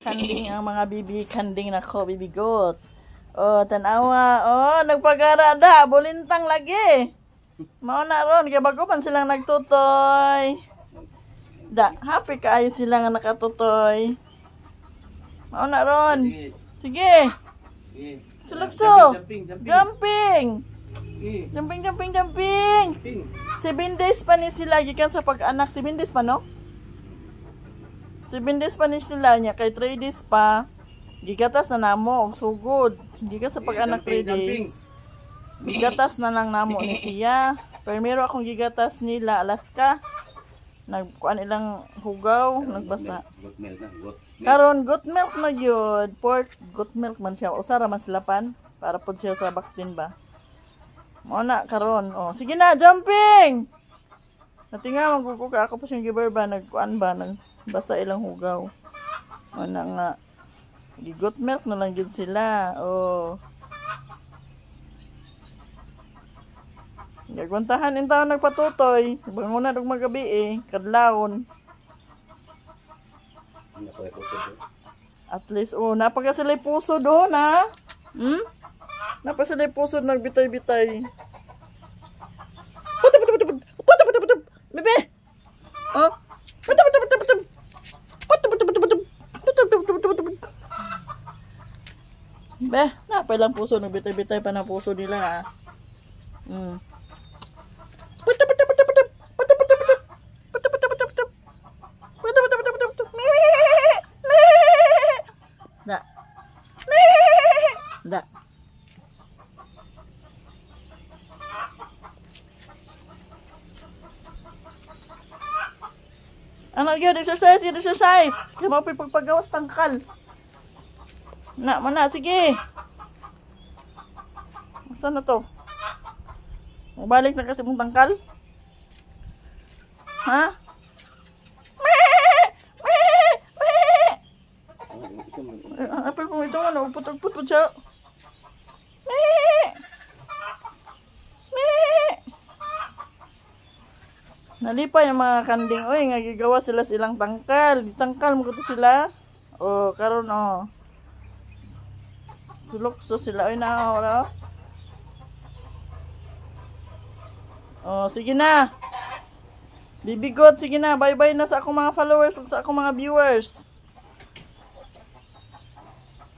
Kanding ang mga bibi. Kanding na ko, bibigot. Oh, tanawa. Oh, nagpagara da. Bulintang lagi. Mauna ron. Kaya bago man silang nagtutoy. Da, happy kaayo sila nga nakatutoy. Mauna ron. Sige. Sulukso. Jumping. Jumping. 7 days pa ni sila. Gikan sa pag-anak. 7 days pa, no? 7 days pa ni sila niya. Kay 3 days pa. Gigatas na namo. Og sugod. Gikan sa pag-anak 3 days. Gigatas na lang namo ni siya. Primero akong gigatas nila. Alaska. Nagkuan ilang hugaw. Nagbasa. Karon goat milk na yun. Pork goat milk man siya. Usara man sila pan. Para po siya sa baktin ba. Muna karon. Oh, sige na, jumping. Natinga magkukuka ako pa siyang giver ba nagkuan ba nagbasa ilang hugaw. Muna nga. Goat milk na lang yun sila. Oh. Nagwantahan in taon nagpatutoy. Banguna dog magabi kadlawon. At least napaka sila puso doon ha. Napaka sila puso nagbitay-bitay. Bebe. Oh. Be, napay lang puso nagbitay-bitay pa na puso nila ha. Da. Ano yun? Exercise! Kaya mo pagpagawas tangkal. Mana, sige. Saan na to? Mabalik na kasi mong tangkal? Ha? Apel po ito ano, putog-putog siya. Nalipay yung mga kanding. Oy, nga gigawa sila silang tangkal. Tangkal mo to sila. Oh, karon oh. Sulokso sila. Oy na oh. Oh, sige na. Bibigot, sige na. Bye-bye na sa akong mga followers at sa akong mga viewers.